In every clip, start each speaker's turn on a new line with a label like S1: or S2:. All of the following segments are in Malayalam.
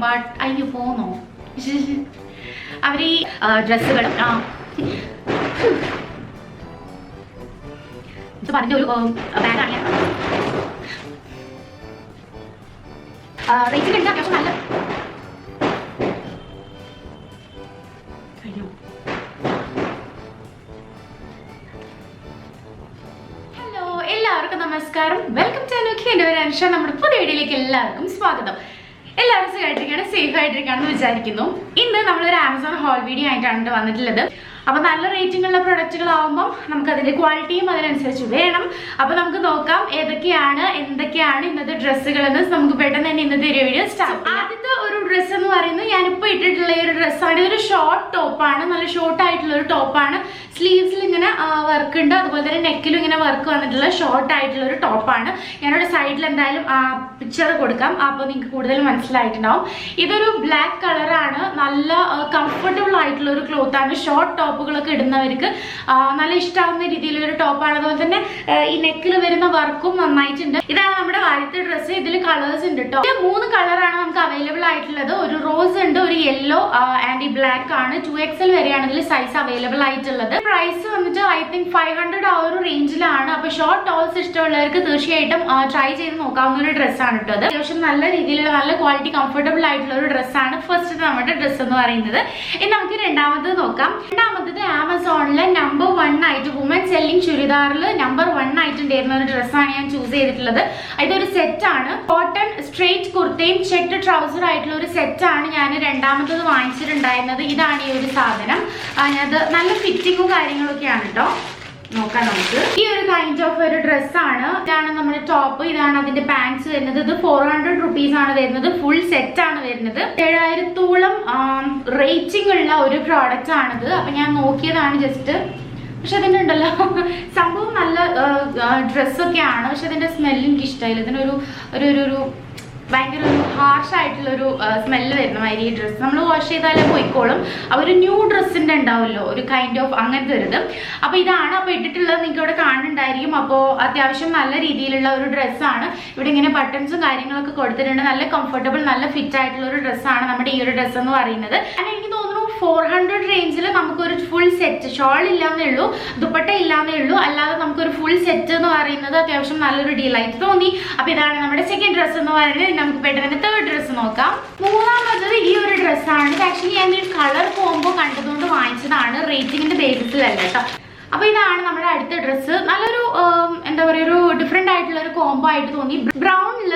S1: ബട്ട് അയ്യോ പോന്നോ അവർ ഈ ഡ്രസ്സുകളും പറഞ്ഞ ഒരു ബാഗാണ് ഞാൻ റേറ്റിംഗ് ഉണ്ട് അത്യാവശ്യം നല്ല കഴിഞ്ഞു. ഹലോ എല്ലാവർക്കും നമസ്കാരം. Welcome to Anukhi. എൻ്റെ പേര് അനുഷ. നമ്മുടെ പുതിയ വീഡിയോയിലേക്ക് എല്ലാവർക്കും സ്വാഗതം. എല്ലാവരും സുഖമായിട്ടിരിക്കുകയാണ്, സേഫ് ആയിട്ടിരിക്കുകയാണെന്ന് വിചാരിക്കുന്നു. ഇന്ന് നമ്മളൊരു ആമസോൺ ഹോൾ വീഡിയോ ആയിട്ടാണ് വന്നിട്ടുള്ളത്. അപ്പോൾ നല്ല റേറ്റിംഗുള്ള പ്രൊഡക്റ്റുകളാവുമ്പം നമുക്ക് അതിൻ്റെ ക്വാളിറ്റിയും അതിനനുസരിച്ച് വേണം. അപ്പോൾ നമുക്ക് നോക്കാം എന്തൊക്കെയാണ് ഇന്നത്തെ ഡ്രസ്സുകളെന്ന്. നമുക്ക് പെട്ടെന്ന് തന്നെ ഇന്നത്തെ ഒരു വീഡിയോ സ്റ്റാർട്ട് ചെയ്യാം. ആദ്യത്തെ ഒരു ഡ്രസ്സ് എന്ന് പറയുന്നത് ഞാനിപ്പോൾ ഇട്ടിട്ടുള്ള ഒരു ഡ്രസ്സാണ്. ഇതൊരു ഷോർട്ട് ടോപ്പാണ്, നല്ല ഷോർട്ട് ആയിട്ടുള്ള ഒരു ടോപ്പാണ്. സ്ലീവ്സിൽ ഇങ്ങനെ വർക്ക് ഉണ്ട്, അതുപോലെ തന്നെ നെക്കിലും ഇങ്ങനെ വർക്ക് വന്നിട്ടുള്ള ഷോർട്ട് ആയിട്ടുള്ള ഒരു ടോപ്പാണ്. ഞാനിവിടെ സൈഡിൽ എന്തായാലും പിക്ചർ കൊടുക്കാം, അപ്പോൾ നിങ്ങൾക്ക് കൂടുതൽ മനസ്സിലായിട്ടുണ്ടാവും. ഇതൊരു ബ്ലാക്ക് കളറാണ്, നല്ല കംഫർട്ടബിൾ ആയിട്ടുള്ള ഒരു ക്ലോത്താണ്. ഷോർട്ട് ടോപ്പുകളൊക്കെ ഇടുന്നവർക്ക് നല്ല ഇഷ്ടമാവുന്ന രീതിയിലൊരു ടോപ്പാണ്. അതുപോലെ തന്നെ ഈ നെക്കിൽ വരുന്ന വർക്കും നന്നായിട്ടുണ്ട്. ഇതാണ് നമ്മുടെ ആദ്യത്തെ ഡ്രസ്സ്. ഇതിൽ കളേഴ്സ് ഉണ്ട് കേട്ടോ. 3 കളറാണ് നമുക്ക് അവൈലബിൾ ആയിട്ടുള്ളത്. ഒരു റോസ് ഉണ്ട്, ഒരു യെല്ലോ ആൻഡ് ഈ ബ്ലാക്ക് ആണ്. 2XL വരെയാണ് ഇതിൽ സൈസ് അവൈലബിൾ ആയിട്ടുള്ളത്. പ്രൈസ് വന്നിട്ട് ഐ തിങ്ക് 500 ആ ഒരു റേഞ്ചിലാണ്. അപ്പൊ ഷോർട്ട് ടോൾസ് ഇഷ്ടമുള്ളവർക്ക് തീർച്ചയായിട്ടും ട്രൈ ചെയ്ത് നോക്കാവുന്ന ഒരു ഡ്രസ്സാണ് കേട്ടോ. അത് അത്യാവശ്യം നല്ല രീതിയിലുള്ള നല്ല ക്വാളിറ്റി കംഫർട്ടബിൾ ആയിട്ടുള്ള ഒരു ഡ്രസ്സാണ് ഫസ്റ്റ് നമ്മുടെ ഡ്രസ്സ് എന്ന് പറയുന്നത്. ഇനി നമുക്ക് രണ്ടാമത് നോക്കാം. രണ്ടാമത്തത് ആമസോണിലെ നമ്പർ 1 ആയിട്ട് വുമൻ സെല്ലിംഗ് ചുരിദാറിൽ നമ്പർ 1 ആയിട്ടുണ്ടായിരുന്ന ഒരു ഡ്രസ്സാണ് ഞാൻ ചൂസ് ചെയ്തിട്ടുള്ളത്. ഇതൊരു സെറ്റാണ്. കോട്ടൺ സ്ട്രെയിറ്റ് കുർത്തയും ചെക്ക് ട്രൗസർ ആയിട്ടുള്ള ഒരു സെറ്റാണ് ഞാൻ രണ്ടാമത്തത് വാങ്ങിച്ചിട്ടുണ്ടായിരുന്നത്. ഇതാണ് ഈ ഒരു സാധനം. അത് നല്ല ഫിറ്റിങ്ങും കാര്യങ്ങളൊക്കെയാണ് കേട്ടോ. നോക്കാം നമുക്ക്. ഈ ഒരു കൈൻഡ് ഓഫ് ഒരു ഡ്രസ്സാണ്. ഇതാണ് നമ്മുടെ ടോപ്പ്, ഇതാണ് അതിന്റെ പാൻസ് വരുന്നത്. ഇത് 400 റുപ്പീസ് ആണ് വരുന്നത്. ഫുൾ സെറ്റ് ആണ് വരുന്നത്. 7000-ഓളം റേറ്റിംഗ് ഉള്ള ഒരു പ്രോഡക്റ്റ് ആണിത്. അപ്പൊ ഞാൻ നോക്കിയതാണ് ജസ്റ്റ്. പക്ഷെ അതിൻ്റെ ഉണ്ടല്ലോ സംഭവം നല്ല ഡ്രസ്സൊക്കെയാണ്. പക്ഷെ അതിന്റെ സ്മെല്ല് എനിക്ക് ഇഷ്ടമായില്ല. ഇതിനൊരു ഒരു ഭയങ്കര ഒരു ഹാർഷ് ആയിട്ടുള്ളൊരു സ്മെല്ല് വരുന്ന മാതിരി ഈ ഡ്രസ്സ് നമ്മൾ വാഷ് ചെയ്താലേ പോയിക്കോളും. ഒരു ന്യൂ ഡ്രസ്സിൻ്റെ ഉണ്ടാവുമല്ലോ, ഒരു കൈൻഡ് ഓഫ് അങ്ങനത്തെ ഒരു ഇത്. അപ്പോൾ ഇതാണ്. അപ്പോൾ ഇട്ടിട്ടുള്ളത് നിങ്ങൾക്ക് ഇവിടെ കാണുന്നുണ്ടായിരിക്കും. അപ്പോൾ അത്യാവശ്യം നല്ല രീതിയിലുള്ള ഒരു ഡ്രസ്സാണ്. ഇവിടെ ഇങ്ങനെ ബട്ടൺസും കാര്യങ്ങളൊക്കെ കൊടുത്തിട്ടുണ്ട്. നല്ല കംഫർട്ടബിൾ, നല്ല ഫിറ്റ് ആയിട്ടുള്ള ഒരു ഡ്രസ്സാണ് നമ്മുടെ ഈ ഒരു ഡ്രസ്സ് എന്ന് പറയുന്നത്. എനിക്ക് തോന്നുന്നു 400 റേഞ്ചിൽ നമുക്കൊരു ഫുൾ സെറ്റ്, ഷോൾ ഇല്ലാന്നേ ഉള്ളൂ, ദുപ്പട്ട ഇല്ലാന്നേ ഉള്ളൂ, അല്ലാതെ നമുക്കൊരു ഫുൾ സെറ്റ് എന്ന് പറയുന്നത് അത്യാവശ്യം നല്ലൊരു ഡീലായിട്ട് തോന്നി. അപ്പോൾ ഇതാണ് നമ്മുടെ സെക്കൻഡ് ഡ്രസ്സ് എന്ന് പറയുന്നത്. നമുക്ക് പെട്ടെന്ന് തേർഡ് ഡ്രസ്സ് നോക്കാം. മൂന്നാമത്തത് ഈ ഒരു ഡ്രസ്സാണ്. ഇത് ആക്ച്വലി ഞാൻ ഈ കളർ കോംബോ കണ്ടതുകൊണ്ട് വാങ്ങിച്ചതാണ്, റേറ്റിംഗിന്റെ ബേസിസിലല്ല കേട്ടോ. അപ്പോൾ ഇതാണ് നമ്മുടെ അടുത്ത ഡ്രസ്സ്. നല്ലൊരു എന്താ പറയുക, ഒരു ഡിഫറെന്റ് ആയിട്ടുള്ള ഒരു കോംബോ ആയിട്ട് തോന്നി. ബ്രൗണിൽ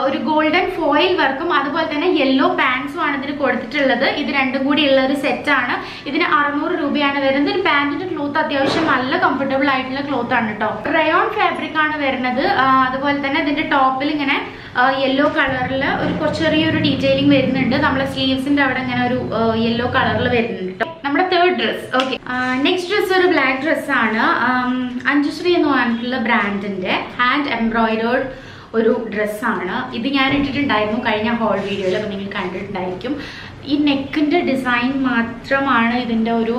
S1: ഒരു ഗോൾഡൻ ഫോയിൽ വർക്കും അതുപോലെ തന്നെ യെല്ലോ പാൻസും ആണ് ഇതിന് കൊടുത്തിട്ടുള്ളത്. ഇത് രണ്ടും കൂടി ഉള്ള ഒരു സെറ്റാണ്. ഇതിന് 600 രൂപയാണ് വരുന്നത്. ഒരു പാൻറ്റിന്റെ ക്ലോത്ത് അത്യാവശ്യം നല്ല കംഫർട്ടബിൾ ആയിട്ടുള്ള ക്ലോത്ത് ആണ് കേട്ടോ. റയോൺ ഫാബ്രിക് ആണ് വരുന്നത്. അതുപോലെ തന്നെ ഇതിന്റെ ടോപ്പിൽ ഇങ്ങനെ യെല്ലോ കളറിൽ ഒരു ചെറിയൊരു ഡീറ്റെയിലിംഗ് വരുന്നുണ്ട്. നമ്മുടെ സ്ലീവ്സിന്റെ അവിടെ ഇങ്ങനെ ഒരു യെല്ലോ കളറിൽ വരുന്നുണ്ട് കേട്ടോ. നമ്മുടെ third dress. Okay, next dress ഒരു ബ്ലാക്ക് ഡ്രസ്സാണ്. അഞ്ജുശ്രീ എന്ന് പറഞ്ഞിട്ടുള്ള ബ്രാൻഡിന്റെ ഹാൻഡ് എംബ്രോയിഡേർഡ് ഒരു ഡ്രസ്സാണ്. ഇത് ഞാൻ ഇട്ടിട്ടുണ്ടായിരുന്നു കഴിഞ്ഞ ഹോൾ വീഡിയോയിൽ, അപ്പോൾ നിങ്ങൾ കണ്ടിട്ടുണ്ടായിരിക്കും. ഈ നെക്കിന്റെ ഡിസൈൻ മാത്രമാണ് ഇതിന്റെ ഒരു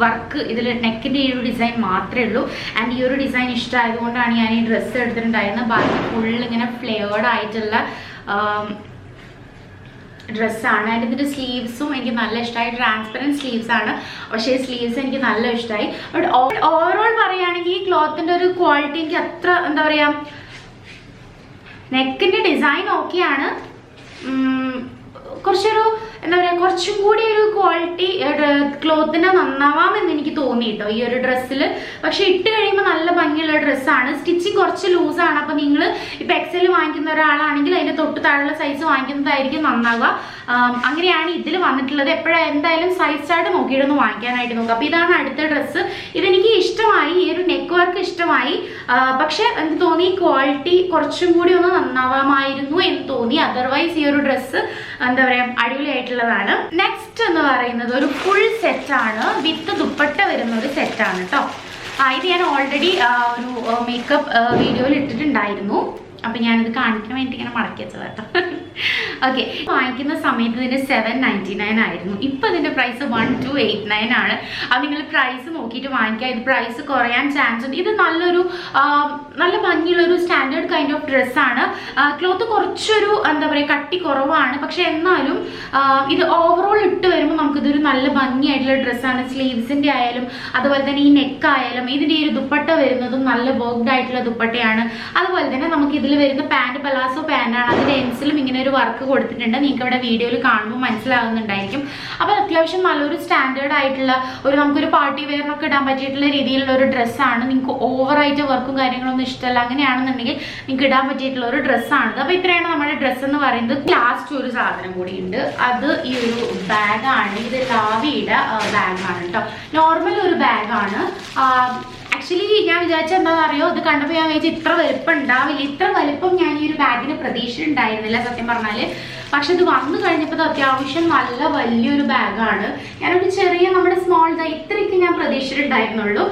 S1: വർക്ക്. ഇതിൽ നെക്കിന്റെ ഈ ഒരു ഡിസൈൻ മാത്രമേ ഉള്ളൂ. ആൻഡ് ഈ ഒരു ഡിസൈൻ ഇഷ്ടമായതുകൊണ്ടാണ് ഞാൻ ഈ ഡ്രസ്സ് എടുത്തിട്ടുണ്ടായിരുന്നത്. ബാക്കി ഫുൾ ഇങ്ങനെ ഫ്ലെയർഡ് ആയിട്ടുള്ള ഡ്രസ്സാണ്. ആൻഡ് ഇതിൻ്റെ സ്ലീവ്സും എനിക്ക് നല്ല ഇഷ്ടമായി. ട്രാൻസ്പെറൻറ്റ് സ്ലീവ്സ് ആണ്, പക്ഷേ സ്ലീവ്സ് എനിക്ക് നല്ല ഇഷ്ടമായി. ബട്ട് ഓവറോൾ പറയുകയാണെങ്കിൽ ഈ ക്ലോത്തിൻ്റെ ഒരു ക്വാളിറ്റി എനിക്ക് അത്ര എന്താ പറയുക, നെക്കിൻ്റെ ഡിസൈൻ ഓക്കെയാണ്, കുറച്ചൊരു എന്താ പറയുക, കുറച്ചും കൂടി ഒരു ക്വാളിറ്റി ക്ലോത്തിന് നന്നാവാമെന്ന് എനിക്ക് തോന്നി കേട്ടോ ഈ ഒരു ഡ്രസ്സിൽ. പക്ഷെ ഇട്ട് കഴിയുമ്പോൾ നല്ല ഭംഗിയുള്ള ഡ്രസ്സാണ്. സ്റ്റിച്ചിങ് കുറച്ച് ലൂസാണ്. അപ്പോൾ നിങ്ങൾ ഇപ്പോൾ XL വാങ്ങിക്കുന്ന ഒരാളാണെങ്കിൽ അതിൻ്റെ തൊട്ട് താഴെയുള്ള സൈസ് വാങ്ങിക്കുന്നതായിരിക്കും നന്നാവുക. അങ്ങനെയാണ് ഇതിൽ വന്നിട്ടുള്ളത്. എന്തായാലും സൈസ് ചാർട്ട് നോക്കിയിട്ടൊന്ന് വാങ്ങിക്കാനായിട്ട് നോക്കുക. അപ്പോൾ ഇതാണ് അടുത്ത ഡ്രസ്സ്. ഇതെനിക്ക് ഇഷ്ടമായി, ഈ ഒരു നെക്ക് വർക്ക് ഇഷ്ടമായി. പക്ഷെ എനിക്ക് തോന്നി ക്വാളിറ്റി കുറച്ചും കൂടി ഒന്ന് നന്നാവാമായിരുന്നു എന്ന് തോന്നി. അതർവൈസ് ഈ ഒരു ഡ്രസ്സ് എന്താ പറയുക, അടിപൊളിയായിട്ടുള്ളതാണ്. നെക്സ്റ്റ് എന്ന് പറയുന്നത് ഒരു ഫുൾ സെറ്റാണ്, വിത്ത് ദുപ്പട്ട വരുന്ന ഒരു സെറ്റാണ് കേട്ടോ. ഇത് ഞാൻ ഓൾറെഡി ഒരു മേക്കപ്പ് വീഡിയോയിൽ ഇട്ടിട്ടുണ്ടായിരുന്നു. അപ്പം ഞാനിത് കാണിക്കാൻ വേണ്ടി ഇങ്ങനെ മടക്കി വെച്ചത് കേട്ടോ. ഓക്കെ, വാങ്ങിക്കുന്ന സമയത്ത് ഇതിന് 799 ആയിരുന്നു. ഇപ്പം ഇതിൻ്റെ പ്രൈസ് 1289 ആണ്. അത് നിങ്ങൾ പ്രൈസ് നോക്കിയിട്ട് വാങ്ങിക്കുക. ഇത് പ്രൈസ് കുറയാൻ ചാൻസ് ഉണ്ട്. ഇത് നല്ല ഭംഗിയുള്ളൊരു സ്റ്റാൻഡേർഡ് കൈൻഡ് ഓഫ് ഡ്രസ്സാണ്. ക്ലോത്ത് കുറച്ചൊരു എന്താ പറയുക കട്ടി കുറവാണ്. പക്ഷെ എന്നാലും ഇത് ഓവറോൾ ഇട്ട് വരുമ്പോൾ നമുക്കിതൊരു നല്ല ഭംഗിയായിട്ടുള്ള ഡ്രസ്സാണ്. സ്ലീവ്സിൻ്റെ ആയാലും അതുപോലെ തന്നെ ഈ നെക്ക് ആയാലും ഇതിൻ്റെ ഈ ഒരു ദുപ്പട്ട വരുന്നതും നല്ല വർക്ക്ഡ് ആയിട്ടുള്ള ദുപ്പട്ടയാണ്. അതുപോലെ തന്നെ നമുക്ക് ഇതിൽ വരുന്ന പാൻറ് പലാസോ പാൻറ്റാണ്. അതിൻ്റെ എൻസിലും ഇങ്ങനെ ഒരു വർക്ക് കൊടുത്തിട്ടുണ്ട്. നിങ്ങൾക്ക് ഇവിടെ വീഡിയോയിൽ കാണുമ്പോൾ മനസ്സിലാകുന്നുണ്ടായിരിക്കും. അപ്പോൾ അത്യാവശ്യം നല്ലൊരു സ്റ്റാൻഡേർഡ് ആയിട്ടുള്ള നമുക്കൊരു പാർട്ടി വെയറിനൊക്കെ ഇടാൻ പറ്റിയിട്ടുള്ള രീതിയിലുള്ള ഒരു ഡ്രസ്സാണ്. നിങ്ങൾക്ക് ഓവറായിട്ട് വർക്കും കാര്യങ്ങളൊന്നും ഇഷ്ടമല്ല അങ്ങനെയാണെന്നുണ്ടെങ്കിൽ നിങ്ങൾക്ക് ഇടാൻ പറ്റിയിട്ടുള്ള ഒരു ഡ്രസ്സാണിത്. അപ്പോൾ ഇത്രയാണ് നമ്മുടെ ഡ്രസ്സ് എന്ന് പറയുന്നത്. ലാസ്റ്റ് ഒരു സാധനം കൂടി ഉണ്ട്. അത് ഈ ഒരു ബാഗാണ്. ഇത് ലാവിയുടെ ബാഗാണ് കേട്ടോ. നോർമൽ ഒരു ബാഗാണ്. ആക്ച്വലി ഞാൻ വിചാരിച്ച എന്താണെന്ന് അറിയോ, ഇത് കണ്ടപ്പോൾ ഞാൻ വിചാരിച്ചു ഇത്ര വലിപ്പം ഉണ്ടാവില്ല. ഇത്ര വലിപ്പം ഞാൻ ഈ ഒരു ബാഗിന് പ്രതീക്ഷ ഉണ്ടായിരുന്നില്ല സത്യം പറഞ്ഞാൽ. പക്ഷെ ഇത് വന്നു കഴിഞ്ഞപ്പോൾ ഇത് അത്യാവശ്യം നല്ല വലിയൊരു ബാഗാണ്. ഞാനൊരു ചെറിയ നമ്മുടെ സ്മോൾ ഇത്രയ്ക്ക് ഞാൻ പ്രതീക്ഷിച്ചിട്ടുണ്ടായിരുന്നുള്ളൂ.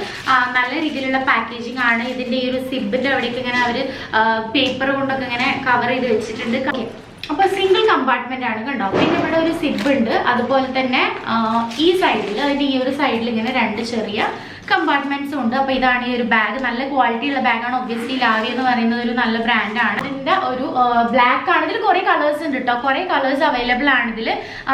S1: നല്ല രീതിയിലുള്ള പാക്കേജിങ് ആണ്. ഇതിൻ്റെ ഈ ഒരു സിബിൻ്റെ അവിടേക്ക് ഇങ്ങനെ അവർ പേപ്പർ കൊണ്ടൊക്കെ ഇങ്ങനെ കവർ ചെയ്ത് വെച്ചിട്ടുണ്ട്. അപ്പോൾ സിംഗിൾ കമ്പാർട്ട്മെന്റ് ആണ് കണ്ടോ. പിന്നെ ഇവിടെ ഒരു സിബ് ഉണ്ട്. അതുപോലെ തന്നെ ഈ സൈഡിൽ അതിൻ്റെ ഈ ഒരു സൈഡിൽ ഇങ്ങനെ രണ്ട് ചെറിയ കമ്പാർട്ട്മെന്റ്സും ഉണ്ട്. അപ്പോൾ ഇതാണ് ഈ ഒരു ബാഗ്. നല്ല ക്വാളിറ്റി ഉള്ള ബാഗാണ്. ഒബ്വിയസ്ലി ലാവി എന്ന് പറയുന്നത് ഒരു നല്ല ബ്രാൻഡാണ്. ഇതിൻ്റെ ഒരു ബ്ലാക്ക് ആണ്. ഇതിൽ കുറേ കളേഴ്സ് ഉണ്ട് കേട്ടോ. കുറേ കളേഴ്സ് അവൈലബിൾ ആണ് ഇതിൽ.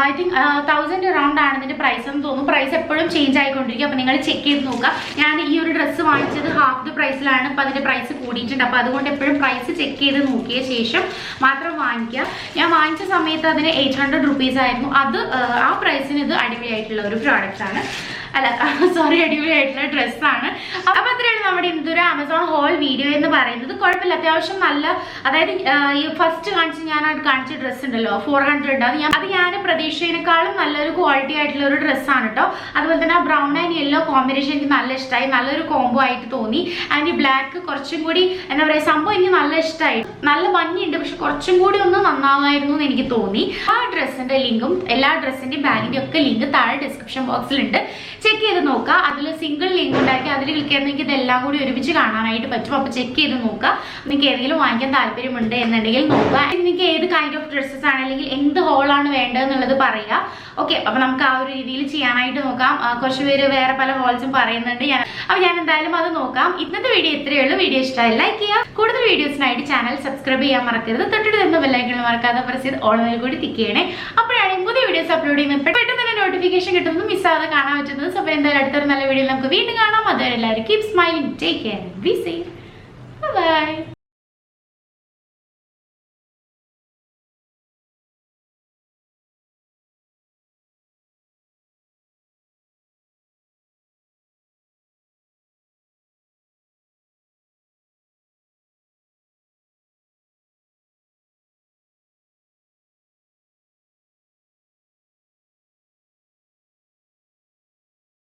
S1: ഐ തിങ്ക് 1000 അറൗണ്ട് ആണ് ഇതിൻ്റെ പ്രൈസ് എന്ന് തോന്നുന്നു. പ്രൈസ് എപ്പോഴും ചേഞ്ച് ആയിക്കൊണ്ടിരിക്കും. അപ്പോൾ നിങ്ങൾ ചെക്ക് ചെയ്ത് നോക്കുക. ഞാൻ ഈ ഒരു ഡ്രസ്സ് വാങ്ങിച്ചത് ഹാഫ് ദ പ്രൈസിലാണ്. അപ്പോൾ അതിൻ്റെ പ്രൈസ് കൂടിയിട്ടുണ്ട്. അപ്പോൾ അതുകൊണ്ട് എപ്പോഴും പ്രൈസ് ചെക്ക് ചെയ്ത് നോക്കിയ ശേഷം മാത്രം വാങ്ങിക്കുക. ഞാൻ വാങ്ങിച്ച സമയത്ത് അതിന് 800 rupees ആയിരുന്നു. അത് ആ പ്രൈസിന് ഇത് അടിപൊളിയായിട്ടുള്ള ഒരു പ്രോഡക്റ്റ് ആണ്. അടിപൊളിയായിട്ടുള്ള ഡ്രസ്സാണ്. അപ്പോൾ അത്രയാണ് നമ്മുടെ ഇന്നൊരു ആമസോൺ ഹോൾ വീഡിയോ എന്ന് പറയുന്നത്. കുഴപ്പമില്ല, അത്യാവശ്യം നല്ല, അതായത് ഈ ഫസ്റ്റ് ഞാൻ കാണിച്ച ഡ്രസ്സ് ഉണ്ടല്ലോ 400 അത് ഞാൻ പ്രതീക്ഷയേക്കാളും നല്ലൊരു ക്വാളിറ്റി ആയിട്ടുള്ള ഒരു ഡ്രസ്സാണ് കേട്ടോ. അതുപോലെ തന്നെ ബ്രൗൺ ആൻഡ് യെല്ലോ കോമ്പിനേഷൻ എനിക്ക് നല്ല ഇഷ്ടമായി. നല്ലൊരു കോംബോ ആയിട്ട് തോന്നി. ആൻഡ് ഈ ബ്ലാക്ക് കുറച്ചും കൂടി എന്താ പറയുക സംഭവം എനിക്ക് നല്ല ഇഷ്ടമായി. നല്ല ഭംഗിയുണ്ട്. പക്ഷെ കുറച്ചും കൂടി ഒന്ന് നന്നാവായിരുന്നു എന്ന് എനിക്ക് തോന്നി. ആ ഡ്രസ്സിന്റെ ലിങ്കും എല്ലാ ഡ്രസ്സിന്റെയും ബാഗിന്റെ ഒക്കെ ലിങ്ക് താഴെ ഡിസ്ക്രിപ്ഷൻ ബോക്സിലുണ്ട്. ചെക്ക് ചെയ്ത് നോക്കുക. അതിൽ സിംഗിൾ ലിങ്ക് ഉണ്ടാക്കി അതിൽ ക്ലിക്ക് ചെയ്യുമ്പോൾ നിങ്ങൾക്ക് ഇതെല്ലാം കൂടി ഒരുമിച്ച് കാണാനായിട്ട് പറ്റും. അപ്പോൾ ചെക്ക് ചെയ്ത് നോക്കുക. നിങ്ങൾക്ക് ഏതെങ്കിലും വാങ്ങിക്കാൻ താല്പര്യമുണ്ട് എന്നുണ്ടെങ്കിൽ നോക്കുക. നിങ്ങൾക്ക് ഏത് കൈൻഡ് ഓഫ് ഡ്രസ്സസ് ആണ് അല്ലെങ്കിൽ എന്ത് ഹോളാണ് വേണ്ടതെന്നുള്ളത് പറയുക. ഓക്കെ, അപ്പോൾ നമുക്ക് ആ ഒരു രീതിയിൽ ചെയ്യാനായിട്ട് നോക്കാം. കുറച്ച് പേര് വേറെ പല ഹോൾസും പറയുന്നുണ്ട്. അപ്പോൾ ഞാൻ എന്തായാലും അത് നോക്കാം. ഇന്നത്തെ വീഡിയോ ഇത്രയേ ഉള്ളൂ. വീഡിയോ ഇഷ്ടമായി ലൈക്ക് ചെയ്യുക. കൂടുതൽ വീഡിയോസിനായിട്ട് ചാനൽ സബ്സ്ക്രൈബ് ചെയ്യാൻ മറക്കരുത്. തൊട്ടിട്ട് തരുന്ന ബെല്ലൈക്കൺ മറക്കാതെ പ്രസ് ചെയ്ത് ഓൺലൈനിൽ കൂടി തിക്ക് ചെയ്യണേ. അപ്പോഴാണ് പുതിയ വീഡിയോസ് അപ്ലോഡ് ചെയ്യുന്നത് പെട്ടെന്ന് തന്നെ നോട്ടിഫിക്കേഷൻ കിട്ടുന്നത്, മിസ്സാതെ കാണാൻ പറ്റുന്നത്. അപ്പോൾ എന്തായാലും അടുത്തൊരു നല്ല വീഡിയോയിൽ നമുക്ക് വീണ്ടും കാണാം. അതുവരെ എല്ലാവരും keep smiling, take care, be safe, by.